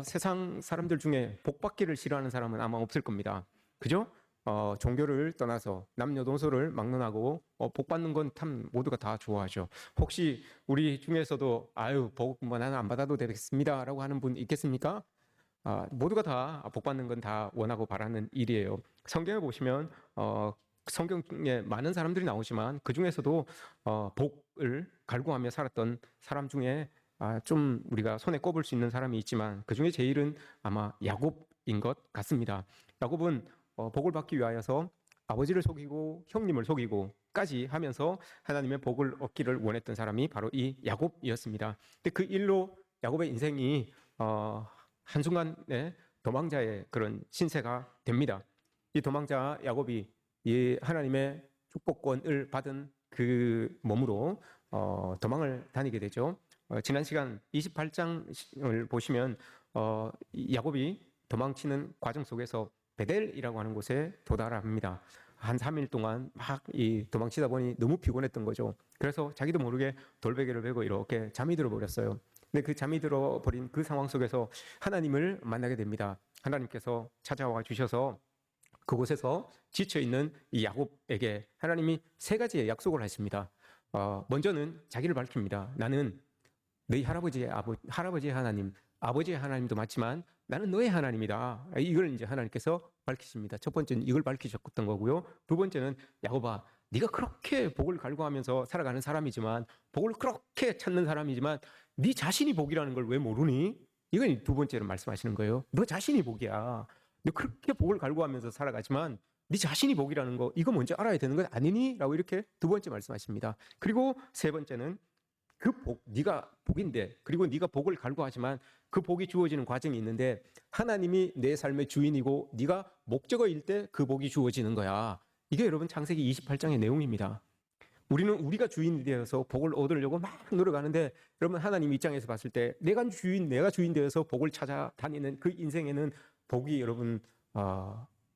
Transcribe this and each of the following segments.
세상 사람들 중에 복 받기를 싫어하는 사람은 아마 없을 겁니다. 그죠? 종교를 떠나서 남녀노소를 막론하고 복 받는 건 참 모두가 다 좋아하죠. 혹시 우리 중에서도 아유 복 뭐 나는 안 받아도 되겠습니다라고 하는 분 있겠습니까? 모두가 다 복 받는 건 다 원하고 바라는 일이에요. 성경에 보시면 성경에 많은 사람들이 나오지만 그 중에서도 복을 갈구하며 살았던 사람 중에 좀 우리가 손에 꼽을 수 있는 사람이 있지만 그 중에 제일은 아마 야곱인 것 같습니다. 야곱은 복을 받기 위하여서 아버지를 속이고 형님을 속이고까지 하면서 하나님의 복을 얻기를 원했던 사람이 바로 이 야곱이었습니다. 근데 그 일로 야곱의 인생이 한순간에 도망자의 그런 신세가 됩니다. 이 도망자 야곱이 이 하나님의 축복권을 받은 그 몸으로 도망을 다니게 되죠. 지난 시간 28장을 보시면 야곱이 도망치는 과정 속에서 베델이라고 하는 곳에 도달합니다. 한 3일 동안 막 이 도망치다 보니 너무 피곤했던 거죠. 그래서 자기도 모르게 돌베개를 베고 이렇게 잠이 들어버렸어요. 근데 그 잠이 들어버린 그 상황 속에서 하나님을 만나게 됩니다. 하나님께서 찾아와 주셔서 그곳에서 지쳐있는 이 야곱에게 하나님이 세 가지의 약속을 하십니다. 먼저는 자기를 밝힙니다. 나는 너희 할아버지의 하나님, 아버지의 하나님도 맞지만 나는 너의 하나님이다. 이걸 이제 하나님께서 밝히십니다. 첫 번째는 이걸 밝히셨던 거고요. 두 번째는 야곱아, 네가 그렇게 복을 갈구하면서 살아가는 사람이지만, 복을 그렇게 찾는 사람이지만 네 자신이 복이라는 걸 왜 모르니? 이건 두 번째로 말씀하시는 거예요. 너 자신이 복이야. 너 그렇게 복을 갈구하면서 살아가지만 네 자신이 복이라는 거 이거 먼저 알아야 되는 건 아니니? 라고 이렇게 두 번째 말씀하십니다. 그리고 세 번째는 그 복, 네가 복인데, 그리고 네가 복을 갈구하지만 그 복이 주어지는 과정이 있는데 하나님이 내 삶의 주인이고 네가 목적어일 때 그 복이 주어지는 거야. 이게 여러분 창세기 28장의 내용입니다. 우리는 우리가 주인이 되어서 복을 얻으려고 막 노력하는데 여러분 하나님 입장에서 봤을 때 내가 주인 되어서 복을 찾아다니는 그 인생에는 복이 여러분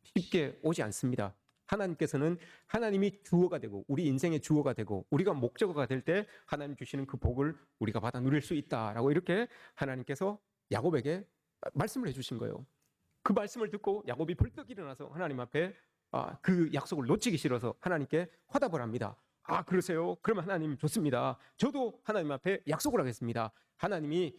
쉽게 오지 않습니다. 하나님께서는 하나님이 주어가 되고 우리 인생의 주어가 되고 우리가 목적어가 될 때 하나님 주시는 그 복을 우리가 받아 누릴 수 있다라고 이렇게 하나님께서 야곱에게 말씀을 해주신 거예요. 그 말씀을 듣고 야곱이 벌떡 일어나서 하나님 앞에 그 약속을 놓치기 싫어서 하나님께 화답을 합니다. 그러세요? 그러면 하나님 좋습니다. 저도 하나님 앞에 약속을 하겠습니다. 하나님이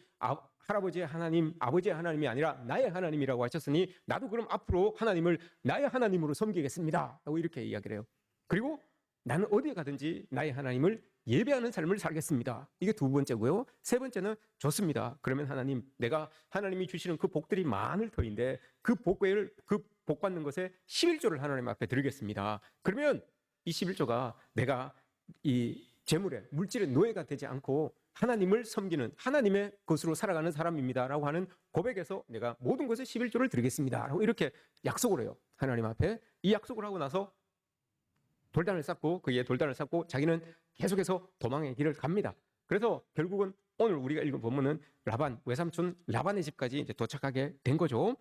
할아버지의 하나님, 아버지의 하나님이 아니라 나의 하나님이라고 하셨으니 나도 그럼 앞으로 하나님을 나의 하나님으로 섬기겠습니다. 라고 이렇게 이야기를 해요. 그리고 나는 어디에 가든지 나의 하나님을 예배하는 삶을 살겠습니다. 이게 두 번째고요. 세 번째는 좋습니다. 그러면 하나님, 내가 하나님이 주시는 그 복들이 많을 터인데 그 복 받는 것에 11조를 하나님 앞에 드리겠습니다. 그러면 이 11조가 내가 이 재물에 물질의 노예가 되지 않고 하나님을 섬기는 하나님의 것으로 살아가는 사람입니다라고 하는 고백에서 내가 모든 것에 11조를 드리겠습니다라고 이렇게 약속을 해요. 하나님 앞에 이 약속을 하고 나서 돌단을 쌓고 자기는 계속해서 도망의 길을 갑니다. 그래서 결국은 오늘 우리가 읽은 본문은 외삼촌 라반의 집까지 이제 도착하게 된 거죠.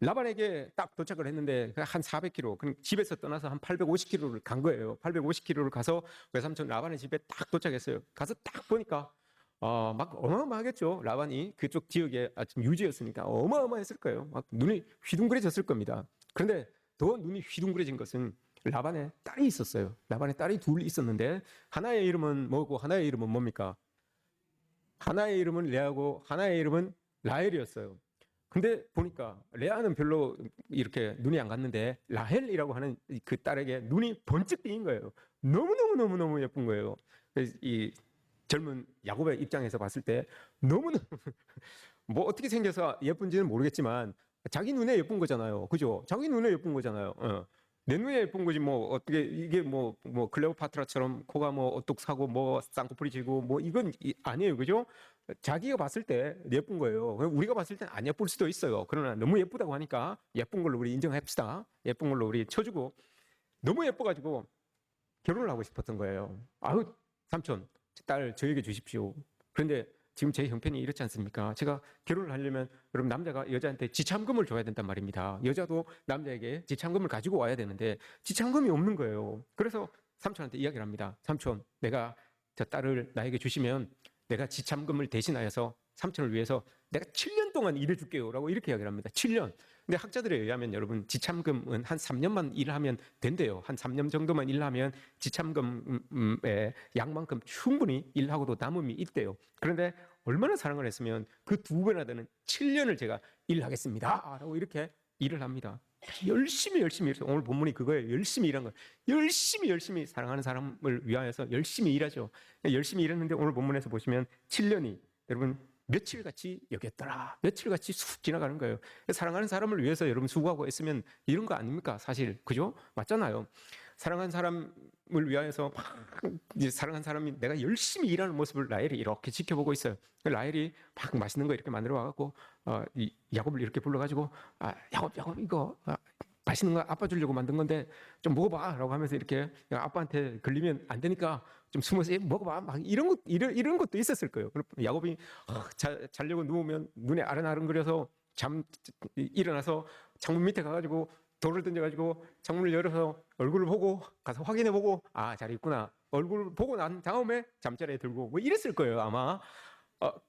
라반에게 딱 도착을 했는데 한 400km, 집에서 떠나서 한 850km를 간 거예요. 850km를 가서 외삼촌 라반의 집에 딱 도착했어요. 가서 딱 보니까 막 어마어마하겠죠. 라반이 그쪽 지역에 좀 유지였으니까 어마어마했을 거예요. 막 눈이 휘둥그레졌을 겁니다. 그런데 더 눈이 휘둥그레진 것은 라반의 딸이 있었어요. 라반의 딸이 둘 있었는데 하나의 이름은 뭐고 하나의 이름은 뭡니까? 하나의 이름은 레아고 하나의 이름은 라헬이었어요. 근데 보니까 레아는 별로 이렇게 눈이 안 갔는데 라헬이라고 하는 그 딸에게 눈이 번쩍 띄인 거예요. 너무너무 예쁜 거예요. 이 젊은 야곱의 입장에서 봤을 때 너무너무 뭐 어떻게 생겨서 예쁜지는 모르겠지만 자기 눈에 예쁜 거잖아요. 그죠? 자기 눈에 예쁜 거잖아요. 내 눈에 예쁜 거지 뭐 어떻게 이게 뭐 클레오파트라처럼 코가 뭐 오똑사고 뭐 쌍꺼풀이 지고 뭐 이건 아니에요. 그죠? 자기가 봤을 때 예쁜 거예요. 우리가 봤을 때는 안 예쁠 수도 있어요. 그러나 너무 예쁘다고 하니까 예쁜 걸로 우리 인정합시다. 예쁜 걸로 우리 쳐주고 너무 예뻐가지고 결혼을 하고 싶었던 거예요. 삼촌, 딸 저에게 주십시오. 그런데 지금 제 형편이 이렇지 않습니까? 제가 결혼을 하려면 여러분 남자가 여자한테 지참금을 줘야 된단 말입니다. 여자도 남자에게 지참금을 가지고 와야 되는데 지참금이 없는 거예요. 그래서 삼촌한테 이야기를 합니다. 삼촌, 내가 저 딸을 나에게 주시면 내가 지참금을 대신하여서 삼촌을 위해서 내가 7년 동안 일해줄게요라고 이렇게 이야기를 합니다. 7년. 근데 학자들에 의하면 여러분 지참금은 한 3년만 일하면 된대요. 한 3년 정도만 일하면 지참금의 양만큼 충분히 일하고도 남음이 있대요. 그런데 얼마나 사랑을 했으면 그 2배나 되는 7년을 제가 일하겠습니다 라고 이렇게 일을 합니다. 열심히 일해서, 오늘 본문이 그거예요. 열심히 일한 거예요. 열심히 사랑하는 사람을 위하여서 열심히 일하죠. 열심히 일했는데 오늘 본문에서 보시면 7년이 여러분 며칠같이 여겼더라. 며칠같이 쑥 지나가는 거예요. 사랑하는 사람을 위해서 여러분 수고하고 있으면 이런 거 아닙니까? 사실 그죠? 맞잖아요. 사랑하는 사람을 위하여서 이제 사랑하는 사람이 내가 열심히 일하는 모습을 라헬이 이렇게 지켜보고 있어요. 라헬이 막 맛있는 거 이렇게 만들어 와갖고 이 야곱을 이렇게 불러가지고 야곱 이거 맛있는 거 아빠 주려고 만든 건데 좀 먹어봐라고 하면서 이렇게 아빠한테 걸리면 안 되니까 좀 숨어서 먹어봐 막 이런 것도 있었을 거예요. 야곱이 자려고 누우면 눈에 아른아른거려서 일어나서 창문 밑에 가가지고 돌을 던져가지고 창문을 열어서 얼굴을 보고 가서 확인해보고 잘 있구나. 얼굴을 보고 난 다음에 잠자리에 들고 뭐 이랬을 거예요 아마.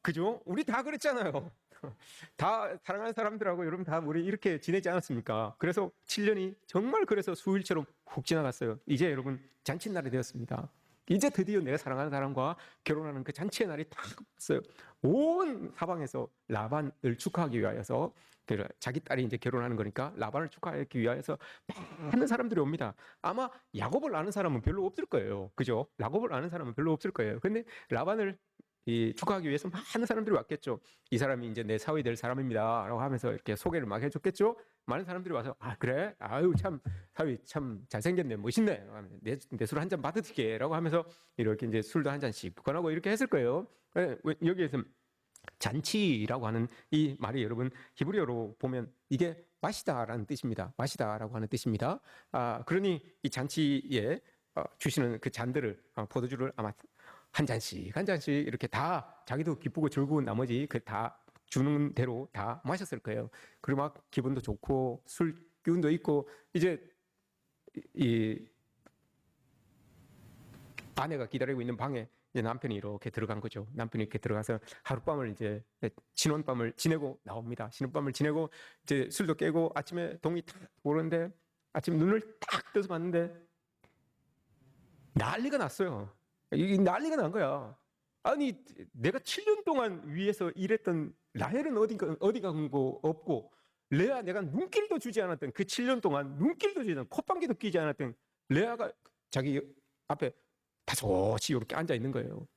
그죠? 우리 다 그랬잖아요. 다 사랑하는 사람들하고 여러분 다 우리 이렇게 지내지 않았습니까? 그래서 7년이 정말 그래서 수일처럼 훅 지나갔어요. 이제 여러분 잔칫날이 되었습니다. 이제 드디어 내가 사랑하는 사람과 결혼하는 그 잔치의 날이 딱 왔어요. 온 사방에서 라반을 축하하기 위하여서 자기 딸이 이제 결혼하는 거니까 라반을 축하하기 위하여서 많은 사람들이 옵니다. 아마 야곱을 아는 사람은 별로 없을 거예요. 그죠? 야곱을 아는 사람은 별로 없을 거예요. 근데 라반을 축하하기 위해서 많은 사람들이 왔겠죠. 이 사람이 이제 내 사위 될 사람입니다 라고 하면서 이렇게 소개를 막 해줬겠죠. 많은 사람들이 와서 그래? 아유 참 사위 참 잘생겼네 멋있네 내 술 한 잔 받을게 라고 하면서 이렇게 이제 술도 한 잔씩 권하고 이렇게 했을 거예요. 여기에서 잔치라고 하는 이 말이 여러분 히브리어로 보면 이게 마시다라는 뜻입니다. 마시다라고 하는 뜻입니다. 그러니 이 잔치에 주시는 그 잔들을 포도주를 아마 한 잔씩 이렇게 다 자기도 기쁘고 즐거운 나머지 그 다 주는 대로 다 마셨을 거예요. 그리고 막 기분도 좋고 술 기운도 있고 이제 이 아내가 기다리고 있는 방에 이제 남편이 이렇게 들어간 거죠. 남편이 이렇게 들어가서 하룻밤을 이제 신혼밤을 지내고 나옵니다. 신혼밤을 지내고 이제 술도 깨고 아침에 동이 탁 오는데 아침 눈을 딱 떠서 봤는데 난리가 났어요. 이 난리가 난 거야. 아니 내가 7년 동안 위에서 일했던 라헬은 어디 간 거 없고 레아 내가 눈길도 주지 않았던 그 7년 동안 눈길도 주지 않았던 콧방귀도 끼지 않았던 레아가 자기 앞에 다소치 이렇게 앉아 있는 거예요.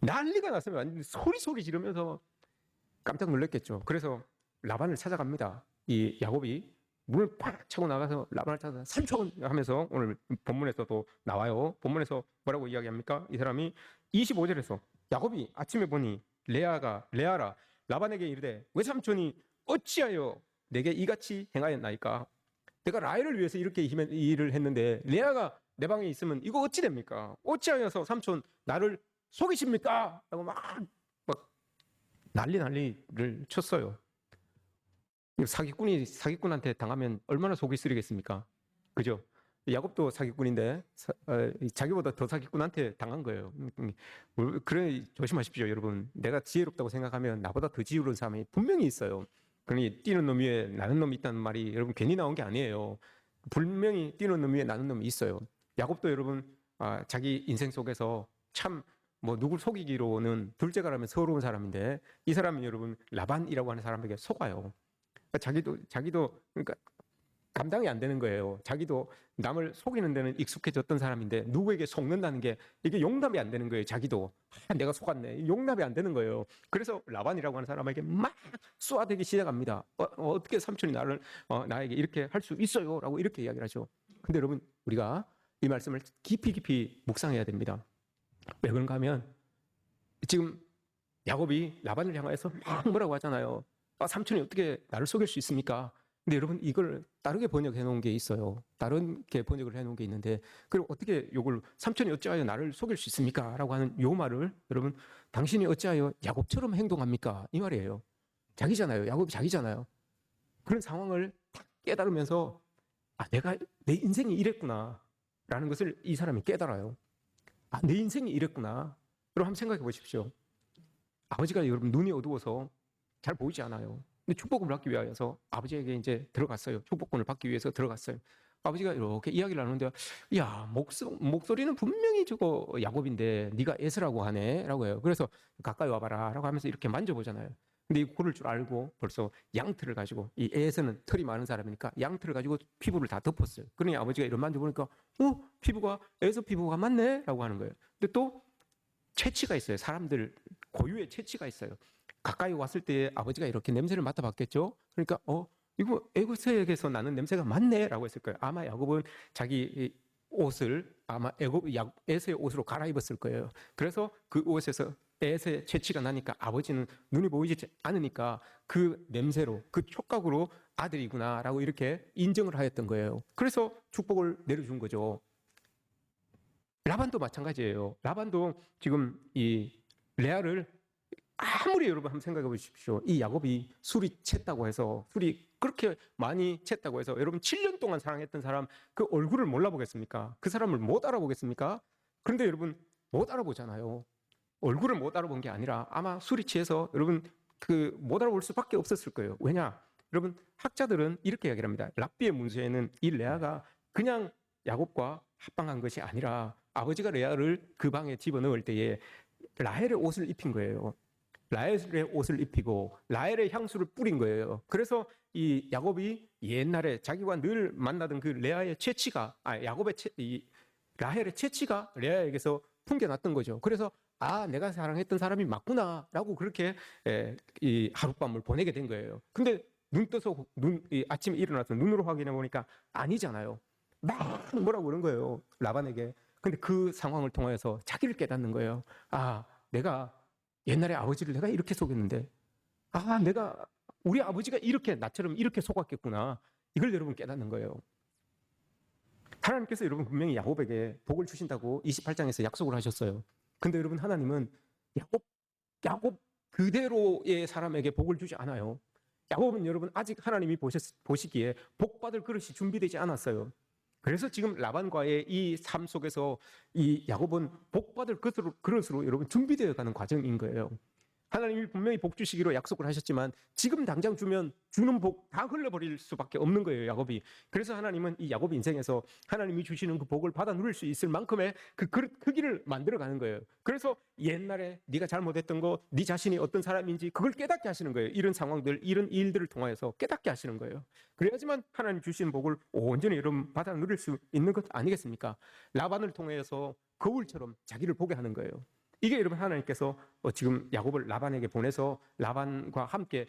난리가 났으면 완전 소리 지르면서 깜짝 놀랐겠죠. 그래서 라반을 찾아갑니다. 이 야곱이 문을 팍 차고 나가서 라반을 찾아서 삼촌 하면서 오늘 본문에서도 나와요. 본문에서 뭐라고 이야기합니까? 이 사람이 25절에서 야곱이 아침에 보니 레아라 라반에게 이르되 왜 삼촌이 어찌하여 내게 이같이 행하였나이까? 내가 라헬을 위해서 이렇게 일을 했는데 레아가 내 방에 있으면 이거 어찌 됩니까? 어찌하여서 삼촌 나를 속이십니까? 라고 막 난리를 쳤어요. 사기꾼한테 당하면 얼마나 속이 쓰리겠습니까? 그죠? 야곱도 사기꾼인데 자기보다 더 사기꾼한테 당한 거예요. 그래 조심하십시오, 여러분. 내가 지혜롭다고 생각하면 나보다 더 지혜로운 사람이 분명히 있어요. 그러니 뛰는 놈 위에 나는 놈이 있다는 말이 여러분 괜히 나온 게 아니에요. 분명히 뛰는 놈 위에 나는 놈이 있어요. 야곱도 여러분 자기 인생 속에서 참 누굴 속이기로는 둘째가라면 서러운 사람인데 이 사람이 여러분 라반이라고 하는 사람에게 속아요. 자기도 그러니까 감당이 안 되는 거예요. 자기도 남을 속이는 데는 익숙해졌던 사람인데 누구에게 속는다는 게 이게 용납이 안 되는 거예요. 자기도 내가 속았네. 용납이 안 되는 거예요. 그래서 라반이라고 하는 사람에게 막 쏘아대기 시작합니다. 어떻게 삼촌이 나에게 이렇게 할 수 있어요? 라고 이렇게 이야기를 하죠. 근데 여러분 우리가 이 말씀을 깊이 묵상해야 됩니다. 왜 그런가 하면 지금 야곱이 라반을 향해서 막 뭐라고 하잖아요. 삼촌이 어떻게 나를 속일 수 있습니까? 근데 여러분 이걸 다르게 번역해 놓은 게 있어요. 다르게 번역을 해 놓은 게 있는데 그럼 어떻게 요걸 삼촌이 어찌하여 나를 속일 수 있습니까? 라고 하는 요 말을 여러분 당신이 어찌하여 야곱처럼 행동합니까? 이 말이에요. 자기잖아요. 야곱이 자기잖아요. 그런 상황을 딱 깨달으면서 내가 내 인생이 이랬구나 라는 것을 이 사람이 깨달아요. 내 인생이 이랬구나. 여러분 한번 생각해 보십시오. 아버지가 여러분 눈이 어두워서 잘 보이지 않아요. 근데 축복을 받기 위하여서 아버지에게 이제 들어갔어요. 축복권을 받기 위해서 들어갔어요. 아버지가 이렇게 이야기를 하는데, 야, 목소리는 분명히 저거 야곱인데 네가 에스라고 하네라고 해요. 그래서 가까이 와봐라라고 하면서 이렇게 만져보잖아요. 근데 이 고를 줄 알고 벌써 양털을 가지고, 이 에서는 털이 많은 사람이니까 양털을 가지고 피부를 다 덮었어요. 그러니 아버지가 이런 만져보니까 피부가 에서 피부가 맞네라고 하는 거예요. 근데 또 체취가 있어요. 사람들 고유의 체취가 있어요. 가까이 왔을 때 아버지가 이렇게 냄새를 맡아봤겠죠. 그러니까 이거 애굽에게서 나는 냄새가 맞네라고 했을 거예요. 아마 야곱은 자기 옷을 아마 에서의 옷으로 갈아입었을 거예요. 그래서 그 옷에서 에서의 채취가 나니까 아버지는 눈이 보이지 않으니까 그 냄새로, 그 촉각으로 아들이구나라고 이렇게 인정을 하였던 거예요. 그래서 축복을 내려준 거죠. 라반도 마찬가지예요. 라반도 지금 이 레아를 아무리 여러분 한번 생각해 보십시오. 이 야곱이 술이 챘다고 해서, 술이 그렇게 많이 챘다고 해서 여러분 7년 동안 사랑했던 사람 그 얼굴을 몰라보겠습니까? 그 사람을 못 알아보겠습니까? 그런데 여러분 못 알아보잖아요. 얼굴을 못 알아본 게 아니라 아마 술이 취해서 여러분 그 못 알아볼 수밖에 없었을 거예요. 왜냐? 여러분 학자들은 이렇게 이야기를 합니다. 랍비의 문서에는 이 레아가 그냥 야곱과 합방한 것이 아니라 아버지가 레아를 그 방에 집어넣을 때에 라헬의 옷을 입힌 거예요. 라헬의 옷을 입히고 라헬의 향수를 뿌린 거예요. 그래서 이 야곱이 옛날에 자기와 늘 만나던 그 레아의 이 라헬의 채취가 레아에게서 풍겨났던 거죠. 그래서 내가 사랑했던 사람이 맞구나라고 그렇게 이 하룻밤을 보내게 된 거예요. 근데 눈 떠서 아침에 일어나서 눈으로 확인해 보니까 아니잖아요. 막 뭐라고 그런 거예요, 라반에게. 근데 그 상황을 통해서 자기를 깨닫는 거예요. 내가 옛날에 아버지를 내가 이렇게 속였는데, 내가 우리 아버지가 이렇게 나처럼 이렇게 속았겠구나. 이걸 여러분 깨닫는 거예요. 하나님께서 여러분 분명히 야곱에게 복을 주신다고 28장에서 약속을 하셨어요. 근데 여러분 하나님은 야곱 그대로의 사람에게 복을 주지 않아요. 야곱은 여러분 아직 하나님이 보시기에 복받을 그릇이 준비되지 않았어요. 그래서 지금 라반과의 이 삶 속에서 이 야곱은 복받을 그릇으로 여러분 준비되어 가는 과정인 거예요. 하나님이 분명히 복 주시기로 약속을 하셨지만 지금 당장 주는 복 다 흘려버릴 수밖에 없는 거예요, 야곱이. 그래서 하나님은 이 야곱 인생에서 하나님이 주시는 그 복을 받아 누릴 수 있을 만큼의 그 그릇 크기를 만들어가는 거예요. 그래서 옛날에 네가 잘못했던 거, 네 자신이 어떤 사람인지 그걸 깨닫게 하시는 거예요. 이런 상황들, 이런 일들을 통하여서 깨닫게 하시는 거예요. 그래야지만 하나님 주시는 복을 온전히 여러분 받아 누릴 수 있는 것 아니겠습니까? 라반을 통해서 거울처럼 자기를 보게 하는 거예요. 이게 여러분 하나님께서 지금 야곱을 라반에게 보내서 라반과 함께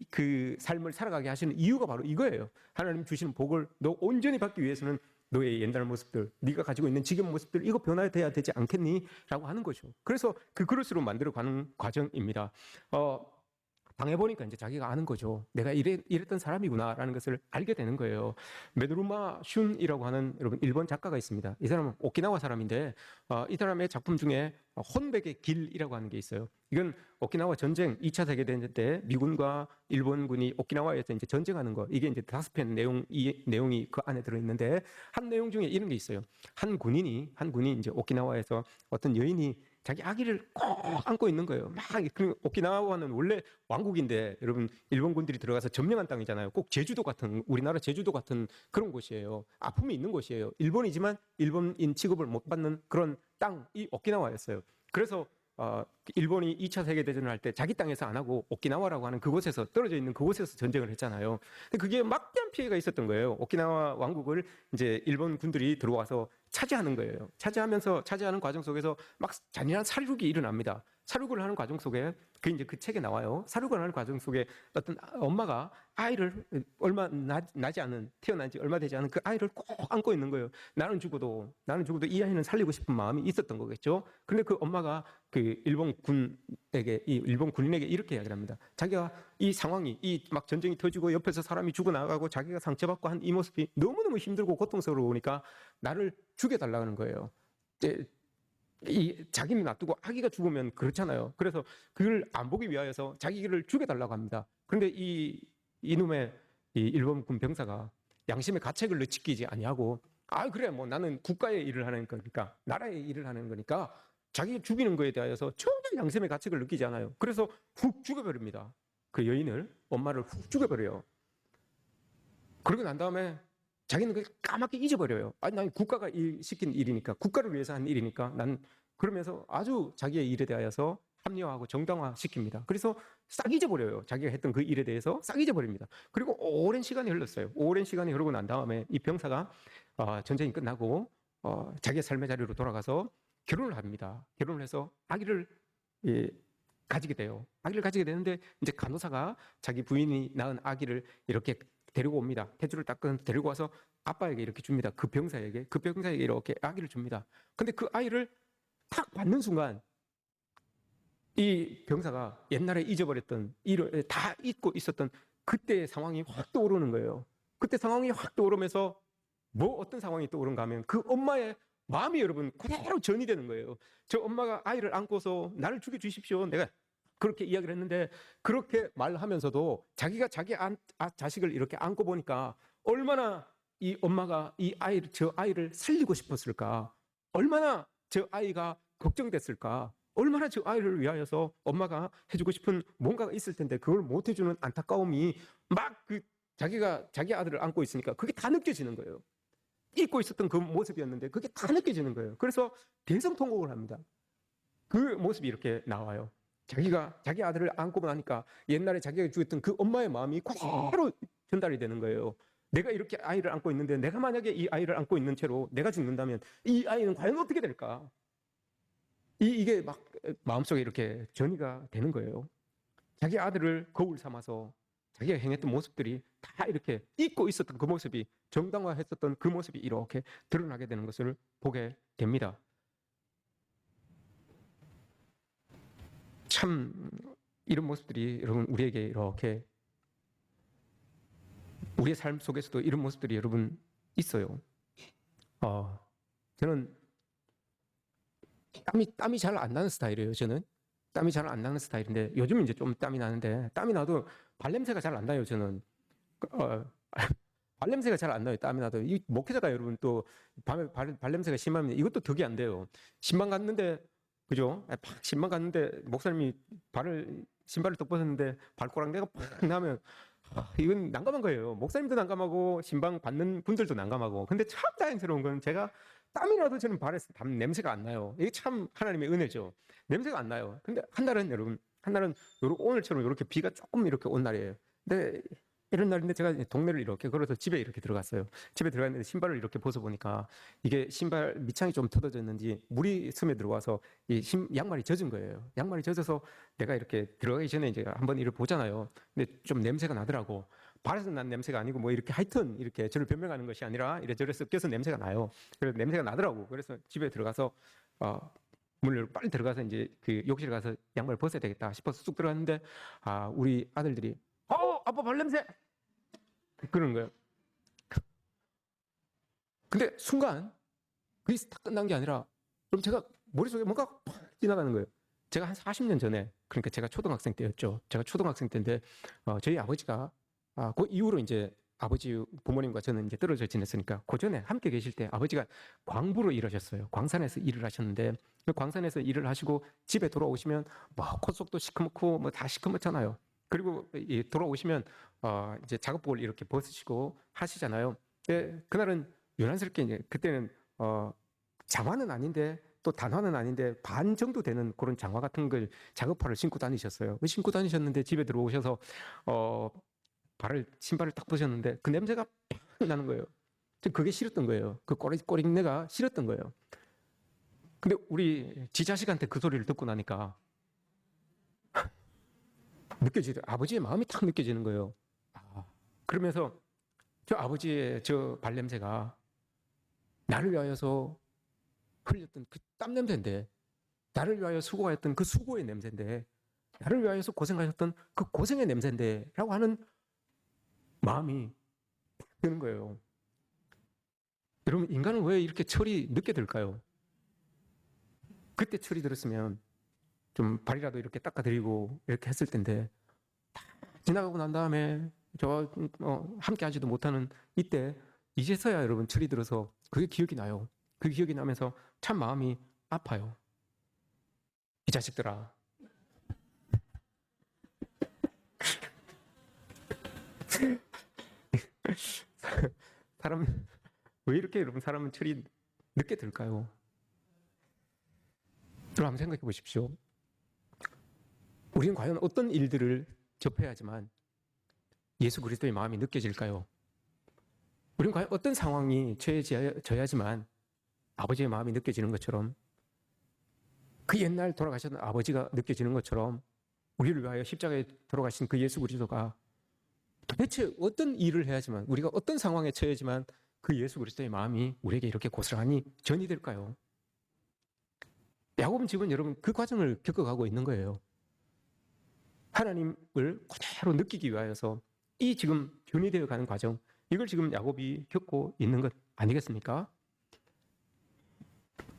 그 삶을 살아가게 하시는 이유가 바로 이거예요. 하나님 주시는 복을 너 온전히 받기 위해서는 너의 옛날 모습들, 네가 가지고 있는 지금 모습들 이거 변화돼야 되지 않겠니? 라고 하는 거죠. 그래서 그 그릇으로 만들어가는 과정입니다. 당해보니까 이제 자기가 아는 거죠. 내가 이랬던 사람이구나라는 것을 알게 되는 거예요. 메드루마 슌이라고 하는 여러분 일본 작가가 있습니다. 이 사람은 오키나와 사람인데 이 사람의 작품 중에 혼백의 길이라고 하는 게 있어요. 이건 오키나와 전쟁 2차 세계대전 때 미군과 일본군이 오키나와에서 이제 전쟁하는 거, 이게 이제 5편 내용이 그 안에 들어있는데 한 내용 중에 이런 게 있어요. 한 군인이 이제 오키나와에서 어떤 여인이 자기 아기를 꼭 안고 있는 거예요. 막 오키나와는 원래 왕국인데 여러분 일본군들이 들어가서 점령한 땅이잖아요. 꼭 제주도 같은, 우리나라 제주도 같은 그런 곳이에요. 아픔이 있는 곳이에요. 일본이지만 일본인 취급을 못 받는 그런 땅이 오키나와였어요. 그래서 일본이 2차 세계대전을 할 때 자기 땅에서 안 하고 오키나와라고 하는 그곳에서, 떨어져 있는 그곳에서 전쟁을 했잖아요. 근데 그게 막대한 피해가 있었던 거예요. 오키나와 왕국을 이제 일본 군들이 들어와서 차지하는 거예요. 차지하는 과정 속에서 막 잔인한 살육이 일어납니다. 살육을 하는 과정 속에 이제 그 책에 나와요. 살육을 하는 과정 속에 어떤 엄마가 아이를 태어난 지 얼마 되지 않은 그 아이를 꼭 안고 있는 거예요. 나는 죽어도 이 아이는 살리고 싶은 마음이 있었던 거겠죠. 근데 그 엄마가 그 일본 군인에게 이렇게 이야기를 합니다. 자기가 이 상황이, 막 전쟁이 터지고 옆에서 사람이 죽어나가고 자기가 상처받고 한 이 모습이 너무너무 힘들고 고통스러우니까 나를 죽여달라는 거예요. 자기는 놔두고 아기가 죽으면 그렇잖아요. 그래서 그걸 안 보기 위하여서 자기를 죽여달라고 합니다. 그런데 이놈의 일본군 병사가 양심의 가책을 지키지 아니하고 그래 뭐 나는 국가의 일을 하는 거니까, 나라의 일을 하는 거니까 자기 죽이는 거에 대하여서 전혀 양심의 가책을 느끼지 않아요. 그래서 훅 죽여버립니다. 그 여인을, 엄마를 훅 죽여버려요. 그러고 난 다음에 자기는 그걸 까맣게 잊어버려요. 아니, 난 국가가 시킨 일이니까, 국가를 위해서 한 일이니까, 난 그러면서 아주 자기의 일에 대하여서 합리화하고 정당화 시킵니다. 그래서 싹 잊어버려요. 자기가 했던 그 일에 대해서 싹 잊어버립니다. 그리고 오랜 시간이 흘렀어요. 오랜 시간이 흐르고 난 다음에 이 병사가 전쟁이 끝나고 자기의 삶의 자리로 돌아가서 결혼을 합니다. 결혼을 해서 아기를 가지게 돼요. 아기를 가지게 되는데 이제 간호사가 자기 부인이 낳은 아기를 이렇게 데리고 옵니다. 탯줄을 닦은 데리고 와서 아빠에게 이렇게 줍니다. 그 병사에게 이렇게 아기를 줍니다. 근데 그 아이를 탁 받는 순간 이 병사가 옛날에 잊어버렸던 일을 다 잊고 있었던 그때의 상황이 확 떠오르는 거예요. 그때 상황이 확 떠오르면서 뭐 어떤 상황이 떠오른가 하면 그 엄마의 마음이 여러분 그대로 전이 되는 거예요. 저 엄마가 아이를 안고서 나를 죽여주십시오. 내가 그렇게 이야기를 했는데 그렇게 말하면서도 자기가 자기 자식을 이렇게 안고 보니까 얼마나 이 엄마가 저 아이를 살리고 싶었을까? 얼마나 저 아이가 걱정됐을까? 얼마나 저 아이를 위하여서 엄마가 해주고 싶은 뭔가가 있을 텐데 그걸 못 해주는 안타까움이 막 자기가 자기 아들을 안고 있으니까 그게 다 느껴지는 거예요. 잊고 있었던 그 모습이었는데 그게 다 느껴지는 거예요. 그래서 대성통곡을 합니다. 그 모습이 이렇게 나와요. 자기가 자기 아들을 안고 나니까 옛날에 자기가 죽였던 그 엄마의 마음이 그대로 전달이 되는 거예요. 내가 이렇게 아이를 안고 있는데 내가 만약에 이 아이를 안고 있는 채로 내가 죽는다면 이 아이는 과연 어떻게 될까? 이게 막 마음속에 이렇게 전이가 되는 거예요. 자기 아들을 거울 삼아서 자기가 행했던 모습들이 다 이렇게 잊고 있었던 그 모습이 정당화했었던 그 모습이 이렇게 드러나게 되는 것을 보게 됩니다. 참 이런 모습들이 여러분 우리에게 이렇게 우리의 삶 속에서도 이런 모습들이 여러분 있어요. 저는 땀이 잘 안 나는 스타일이에요. 저는 땀이 잘 안 나는 스타일인데 요즘 이제 좀 땀이 나는데 땀이 나도 발냄새가 잘 안 나요. 저는 발냄새가 잘 안 나요. 땀이 나도 이 목회자가 여러분 또 발냄새가 심하면 이것도 덕이 안 돼요. 신방 갔는데 그죠? 신방 갔는데 목사님이 신발을 딱 벗었는데 발꼬랑내가 팍 나면 이건 난감한 거예요. 목사님도 난감하고 신방 받는 분들도 난감하고. 근데 참 다행스러운 건 제가 땀이 나도 저는 발에서 냄새가 안 나요. 이게 참 하나님의 은혜죠. 냄새가 안 나요. 근데 한 날은 오늘처럼 이렇게 비가 조금 이렇게 온 날이에요. 근데 이런 날인데 제가 동네를 이렇게 걸어서 집에 이렇게 들어갔어요. 집에 들어갔는데 신발을 이렇게 벗어보니까 이게 신발 밑창이 좀 터져졌는지 물이 스며 들어와서 양말이 젖은 거예요. 양말이 젖어서 내가 이렇게 들어가기 전에 이제 한번 이를 보잖아요. 근데 좀 냄새가 나더라고. 발에서 난 냄새가 아니고 뭐 이렇게 하여튼 이렇게 저를 변명하는 것이 아니라 이래저래 섞여서 냄새가 나요. 그래서 냄새가 나더라고. 그래서 집에 들어가서 문을 빨리 들어가서 이제 그 욕실 가서 양말 벗어야 되겠다 싶어서 쑥 들어갔는데 우리 아들들이 아빠 발냄새 그러는 거예요. 근데 순간 그게 딱 끝난 게 아니라 그럼 제가 머릿속에 뭔가 팍 지나가는 거예요. 제가 한 40년 전에 그러니까 제가 초등학생 때였죠. 제가 초등학생 때인데 저희 아버지가 그 이후로 이제 아버지 부모님과 저는 이제 떨어져 지냈으니까 그 전에 함께 계실 때 아버지가 광부로 일하셨어요. 광산에서 일을 하셨는데 그 광산에서 일을 하시고 집에 돌아오시면 뭐 콧속도 시커멓고 뭐 다 시커멓잖아요. 그리고 돌아오시면 이제 작업복을 이렇게 벗으시고 하시잖아요. 그날은 유난스럽게 이제 그때는 장화는 아닌데 또 단화는 아닌데 반 정도 되는 그런 장화 같은 걸 작업화를 신고 다니셨어요. 신고 다니셨는데 집에 들어오셔서 신발을 딱 벗었는데 그 냄새가 팍 나는 거예요. 그게 싫었던 거예요. 그 꼬릭내가 싫었던 거예요. 근데 우리 지 자식한테 그 소리를 듣고 나니까 아버지의 마음이 딱 느껴지는 거예요. 그러면서 저 아버지의 저 발냄새가 나를 위하여서 흘렸던 그 땀 냄새인데, 나를 위하여 수고하였던 그 수고의 냄새인데, 나를 위하여서 고생하셨던 그 고생의 냄새인데 라고 하는 마음이 드는 거예요. 여러분, 인간은 왜 이렇게 철이 늦게 들까요? 그때 철이 들었으면 좀 발이라도 이렇게 닦아드리고 이렇게 했을 텐데 지나가고 난 다음에 함께 하지도 못하는 이제서야 여러분 철이 들어서 그게 기억이 나요. 그 기억이 나면서 참 마음이 아파요. 이 자식들아. 사람 왜 이렇게 여러분 사람은 철이 늦게 들까요? 여러분 한번 생각해 보십시오. 우리는 과연 어떤 일들을 접해야지만 예수 그리스도의 마음이 느껴질까요? 우리는 과연 어떤 상황이 처해져야지만 아버지의 마음이 느껴지는 것처럼, 그 옛날 돌아가셨던 아버지가 느껴지는 것처럼, 우리를 위하여 십자가에 돌아가신 그 예수 그리스도가 도대체 어떤 일을 해야지만, 우리가 어떤 상황에 처해야지만 그 예수 그리스도의 마음이 우리에게 이렇게 고스란히 전이 될까요? 야곱은 지금 여러분 그 과정을 겪어가고 있는 거예요. 하나님을 그대로 느끼기 위하여서 이 지금 변이 되어 가는 과정, 이걸 지금 야곱이 겪고 있는 것 아니겠습니까?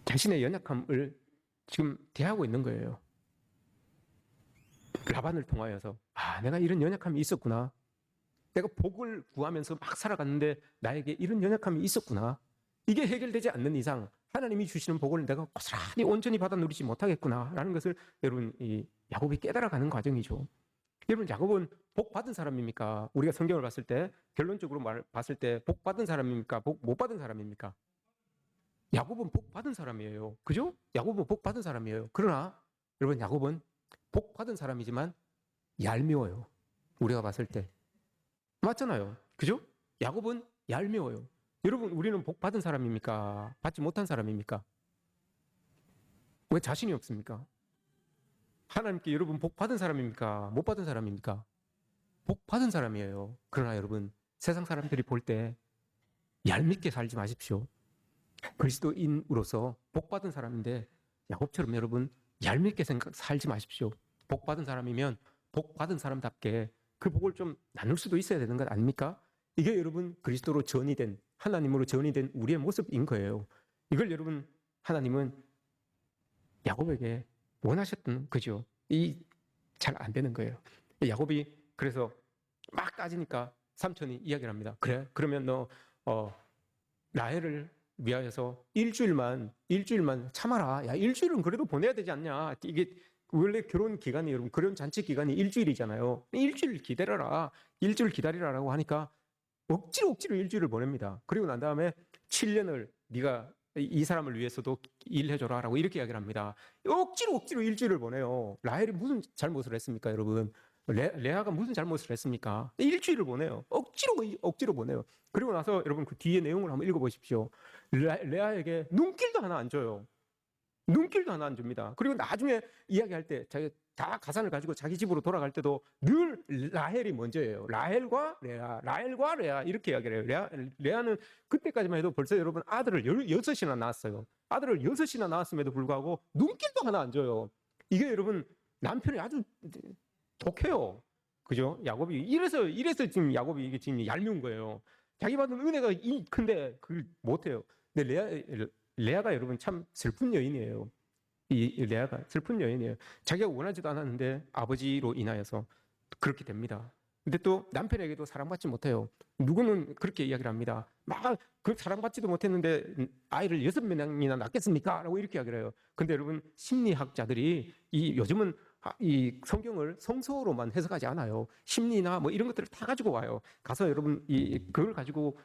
자신의 연약함을 지금 대하고 있는 거예요. 라반을 통하여서 내가 이런 연약함이 있었구나. 내가 복을 구하면서 막 살아갔는데 나에게 이런 연약함이 있었구나. 이게 해결되지 않는 이상 하나님이 주시는 복을 내가 고스란히 온전히 받아 누리지 못하겠구나라는 것을 여러분 이 야곱이 깨달아가는 과정이죠. 여러분 야곱은 복 받은 사람입니까? 우리가 성경을 봤을 때 결론적으로 봤을 때 복 받은 사람입니까? 복 못 받은 사람입니까? 야곱은 복 받은 사람이에요. 그죠? 야곱은 복 받은 사람이에요. 그러나 여러분 야곱은 복 받은 사람이지만 얄미워요. 우리가 봤을 때 맞잖아요. 그죠? 야곱은 얄미워요. 여러분 우리는 복 받은 사람입니까? 받지 못한 사람입니까? 왜 자신이 없습니까? 하나님께 여러분 복 받은 사람입니까? 못 받은 사람입니까? 복 받은 사람이에요. 그러나 여러분 세상 사람들이 볼 때 얄밉게 살지 마십시오. 그리스도인으로서 복 받은 사람인데 야곱처럼 여러분 얄밉게 살지 마십시오. 복 받은 사람이면 복 받은 사람답게 그 복을 좀 나눌 수도 있어야 되는 것 아닙니까? 이게 여러분 그리스도로 전이된, 하나님으로 전이된 우리의 모습인 거예요. 이걸 여러분 하나님은 야곱에게 원하셨던 거죠. 이 잘 안 되는 거예요. 야곱이 그래서 막 따지니까 삼촌이 이야기를 합니다. 그래? 그러면 너 라헬을 위하여서 일주일만 참아라. 야, 일주일은 그래도 보내야 되지 않냐? 이게 원래 결혼 기간이 여러분 결혼 잔치 기간이 일주일이잖아요. 일주일 기다려라. 일주일 기다리라라고 하니까 억지로 일주일을 보냅니다. 그리고 난 다음에 7년을 네가 이 사람을 위해서도 일해줘라라고 이렇게 이야기를 합니다. 억지로 일주일을 보내요. 라헬이 무슨 잘못을 했습니까, 여러분? 레아가 무슨 잘못을 했습니까? 일주일을 보내요. 억지로 보내요. 그리고 나서 여러분 그 뒤에 내용을 한번 읽어보십시오. 레아에게 눈길도 하나 안 줘요. 눈길도 하나 안 줍니다. 그리고 나중에 이야기할 때 자기 다 가산을 가지고 자기 집으로 돌아갈 때도 늘 라헬이 먼저예요. 라헬과 레아 이렇게 이야기를 해요. 레아는 그때까지만 해도 벌써 여러분 아들을 6이나 낳았어요. 아들을 6이나 낳았음에도 불구하고 눈길도 하나 안 줘요. 이게 여러분 남편이 아주 독해요. 그죠? 야곱이 이래서 지금 야곱이 이게 지금 얄미운 거예요. 자기 받은 은혜가 큰데 그걸 못해요. 근데 레아가 여러분 참 슬픈 여인이에요. 이 레아가 슬픈 여인이에요. 자기가 원하지도 않았는데 아버지로 인하여서 그렇게 됩니다. 근데 또 남편에게도 사랑받지 못해요. 누구는 그렇게 이야기를 합니다. 막 그 사랑받지도 못했는데 아이를 6명이나 낳겠습니까? 라고 이렇게 이야기를 해요. 근데 여러분 심리학자들이 요즘은 이 성경을 성서로만 해석하지 않아요. 심리나 뭐 이런 것들을 다 가지고 와요. 가서 여러분 그걸 가지고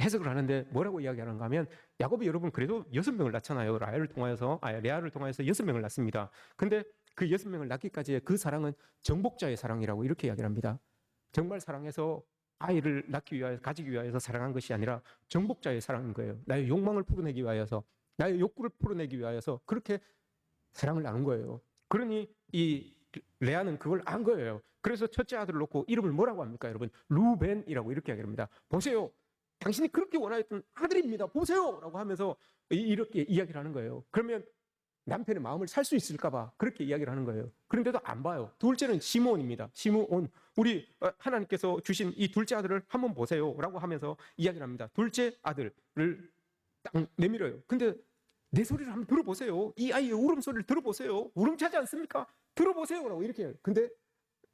해석을 하는데 뭐라고 이야기하는가 하면 야곱이 여러분 그래도 6명을 낳잖아요. 레아를 통하여서 6명을 낳습니다. 근데 그 6명을 낳기까지의 그 사랑은 정복자의 사랑이라고 이렇게 이야기를 합니다. 정말 사랑해서 아이를 가지기 위하여서 사랑한 것이 아니라 정복자의 사랑인 거예요. 나의 욕망을 풀어내기 위하여서, 나의 욕구를 풀어내기 위하여서 그렇게 사랑을 나눈 거예요. 그러니 이 레아는 그걸 안 거예요. 그래서 첫째 아들을 놓고 이름을 뭐라고 합니까, 여러분? 루벤이라고 이렇게 이야기합니다. 보세요. 당신이 그렇게 원하였던 아들입니다. 보세요! 라고 하면서 이렇게 이야기를 하는 거예요. 그러면 남편의 마음을 살 수 있을까 봐 그렇게 이야기를 하는 거예요. 그런데도 안 봐요. 둘째는 시므온입니다. 시므온. 우리 하나님께서 주신 이 둘째 아들을 한번 보세요. 라고 하면서 이야기를 합니다. 둘째 아들을 딱 내밀어요. 근데 내 소리를 한번 들어보세요. 이 아이의 울음소리를 들어보세요. 울음차지 않습니까? 들어보세요. 라고 이렇게 해요. 근데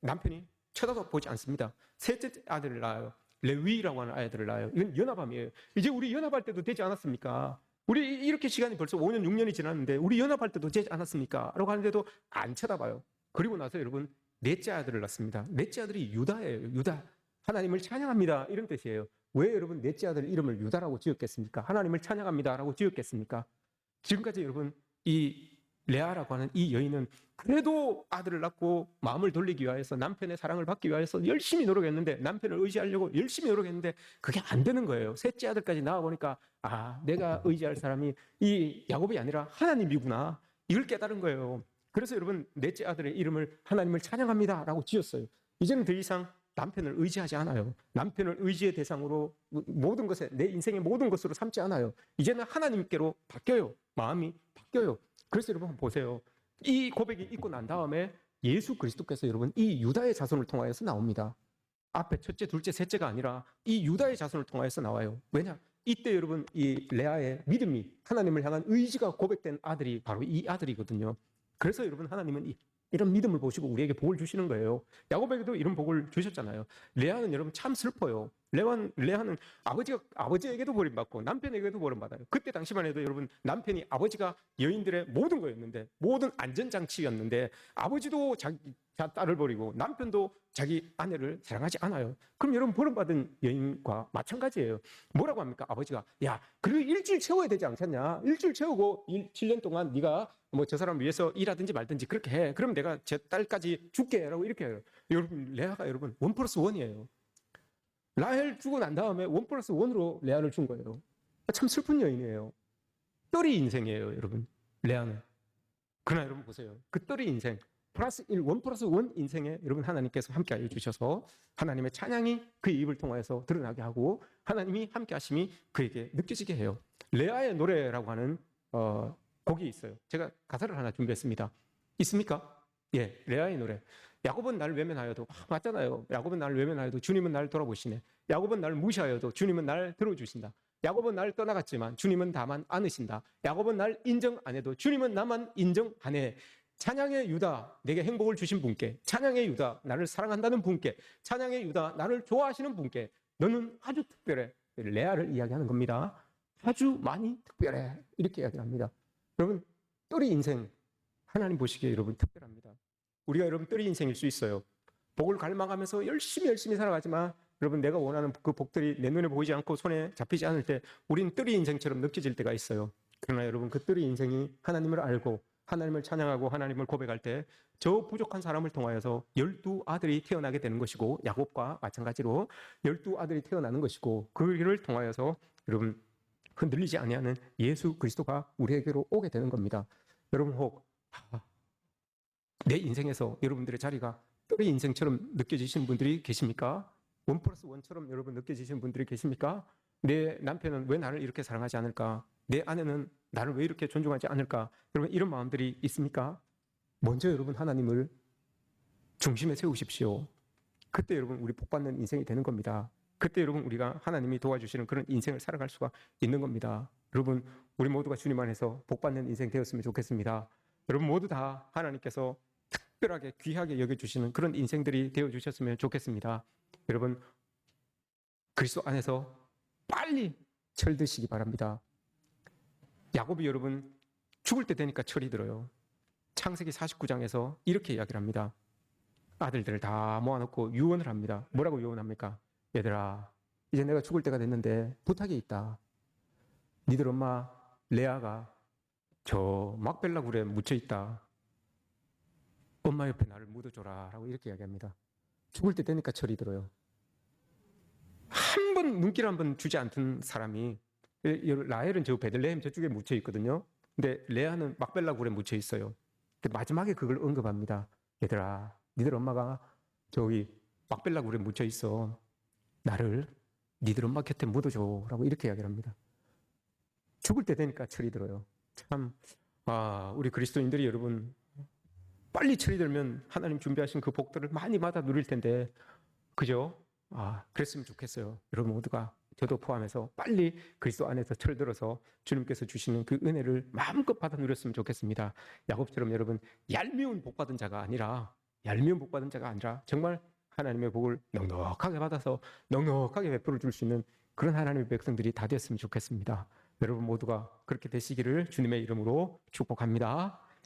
남편이 쳐다보지 않습니다. 셋째 아들을 낳아요. 레위라고 하는 아이들을 낳아요. 이건 연합함이에요. 이제 우리 연합할 때도 되지 않았습니까? 우리 이렇게 시간이 벌써 5년, 6년이 지났는데 우리 연합할 때도 되지 않았습니까? 라고 하는데도 안 쳐다봐요. 그리고 나서 여러분 넷째 아들을 낳습니다. 넷째 아들이 유다예요. 유다. 하나님을 찬양합니다. 이런 뜻이에요. 왜 여러분 넷째 아들 이름을 유다라고 지었겠습니까? 하나님을 찬양합니다라고 지었겠습니까? 지금까지 여러분 이 레아라고 하는 이 여인은 그래도 아들을 낳고 마음을 돌리기 위해서 남편의 사랑을 받기 위해서 열심히 노력했는데, 남편을 의지하려고 열심히 노력했는데 그게 안 되는 거예요. 셋째 아들까지 나와보니까 내가 의지할 사람이 이 야곱이 아니라 하나님이구나, 이걸 깨달은 거예요. 그래서 여러분 넷째 아들의 이름을 하나님을 찬양합니다 라고 지었어요. 이제는 더 이상 남편을 의지하지 않아요. 남편을 의지의 대상으로 모든 것에, 내 인생의 모든 것으로 삼지 않아요. 이제는 하나님께로 바뀌어요. 마음이 바뀌어요. 그래서 여러분 보세요. 이 고백이 있고 난 다음에 예수 그리스도께서 여러분 이 유다의 자손을 통하여서 나옵니다. 앞에 첫째, 둘째, 셋째가 아니라 이 유다의 자손을 통하여서 나와요. 왜냐? 이때 여러분 이 레아의 믿음이, 하나님을 향한 의지가 고백된 아들이 바로 이 아들이거든요. 그래서 여러분 하나님은 이런 믿음을 보시고 우리에게 복을 주시는 거예요. 야곱에게도 이런 복을 주셨잖아요. 레아는 여러분 참 슬퍼요. 레아는 아버지에게도 버림받고 남편에게도 버림받아요. 그때 당시만 해도 여러분 남편이 아버지가 여인들의 모든 거였는데, 모든 안전장치였는데, 아버지도 자기 딸을 버리고 남편도 자기 아내를 사랑하지 않아요. 그럼 여러분 버림받은 여인과 마찬가지예요. 뭐라고 합니까? 아버지가 그리고 일주일 채워야 되지 않겠냐? 일주일 채우고 7년 동안 네가 뭐 저 사람 위해서 일하든지 말든지 그렇게 해. 그럼 내가 제 딸까지 줄게 라고 이렇게 해요. 여러분 레아가 여러분 1+1이에요. 라헬 주고 난 다음에 1+1으로 레아를 준 거예요. 참 슬픈 여인이에요. 떨이 인생이에요 여러분 레아는. 그러나 여러분 보세요. 그 떨이 인생 +1, 1+1 인생에 여러분 하나님께서 함께하여 주셔서 하나님의 찬양이 그의 입을 통하여서 드러나게 하고 하나님이 함께하심이 그에게 느껴지게 해요. 레아의 노래라고 하는 곡이 있어요. 제가 가사를 하나 준비했습니다. 있습니까? 예, 레아의 노래. 야곱은 나를 외면하여도, 맞잖아요. 야곱은 나를 외면하여도 주님은 나를 돌아보시네. 야곱은 나를 무시하여도 주님은 나를 들어주신다. 야곱은 나를 떠나갔지만 주님은 다만 안으신다. 야곱은 날 인정 안 해도 주님은 나만 인정하네. 찬양의 유다, 내게 행복을 주신 분께, 찬양의 유다, 나를 사랑한다는 분께, 찬양의 유다, 나를 좋아하시는 분께 너는 아주 특별해. 레아를 이야기하는 겁니다. 아주 많이 특별해. 이렇게 이야기합니다. 여러분 떨이 인생, 하나님 보시기에 여러분 특별합니다. 우리가 여러분 떨이 인생일 수 있어요. 복을 갈망하면서 열심히 살아가지만 여러분 내가 원하는 그 복들이 내 눈에 보이지 않고 손에 잡히지 않을 때 우린 떨이 인생처럼 느껴질 때가 있어요. 그러나 여러분 그 떨이 인생이 하나님을 알고 하나님을 찬양하고 하나님을 고백할 때 저 부족한 사람을 통하여서 12아들이 태어나게 되는 것이고, 야곱과 마찬가지로 12아들이 태어나는 것이고, 그 일을 통하여서 여러분 흔들리지 아니하는 예수 그리스도가 우리에게로 오게 되는 겁니다. 여러분 혹 내 인생에서 여러분들의 자리가 떨이 인생처럼 느껴지시는 분들이 계십니까? 1+1처럼 여러분 느껴지시는 분들이 계십니까? 내 남편은 왜 나를 이렇게 사랑하지 않을까? 내 아내는 나를 왜 이렇게 존중하지 않을까? 여러분 이런 마음들이 있습니까? 먼저 여러분 하나님을 중심에 세우십시오. 그때 여러분 우리 복받는 인생이 되는 겁니다. 그때 여러분 우리가 하나님이 도와주시는 그런 인생을 살아갈 수가 있는 겁니다. 여러분 우리 모두가 주님 안에서 복받는 인생 되었으면 좋겠습니다. 여러분 모두 다 하나님께서 특별하게 귀하게 여겨주시는 그런 인생들이 되어주셨으면 좋겠습니다. 여러분 그리스도 안에서 빨리 철드시기 바랍니다. 야곱이 여러분 죽을 때 되니까 철이 들어요. 창세기 49장에서 이렇게 이야기를 합니다. 아들들을 다 모아놓고 유언을 합니다. 뭐라고 유언합니까? 얘들아, 이제 내가 죽을 때가 됐는데 부탁이 있다. 니들 엄마 레아가 저 막벨라 굴에 묻혀있다. 엄마 옆에 나를 묻어줘라 라고 이렇게 이야기합니다. 죽을 때 되니까 철이 들어요. 한 번 눈길 한 번 주지 않던 사람이, 라헬은 저 베들레헴 저쪽에 묻혀있거든요. 근데 레아는 막벨라 굴에 묻혀있어요. 마지막에 그걸 언급합니다. 얘들아, 니들 엄마가 저기 막벨라 굴에 묻혀있어. 나를 니들 엄마 곁에 묻어줘 라고 이렇게 이야기를 합니다. 죽을 때 되니까 철이 들어요. 참 우리 그리스도인들이 여러분 빨리 철이 들면 하나님 준비하신 그 복들을 많이 받아 누릴 텐데, 그죠? 그랬으면 좋겠어요. 여러분 모두가, 저도 포함해서 빨리 그리스도 안에서 철들어서 주님께서 주시는 그 은혜를 마음껏 받아 누렸으면 좋겠습니다. 야곱처럼 여러분 얄미운 복 받은 자가 아니라 정말 하나님의 복을 넉넉하게 받아서 넉넉하게 베풀어 줄 수 있는 그런 하나님의 백성들이 다 됐으면 좋겠습니다. 여러분 모두가 그렇게 되시기를 주님의 이름으로 축복합니다.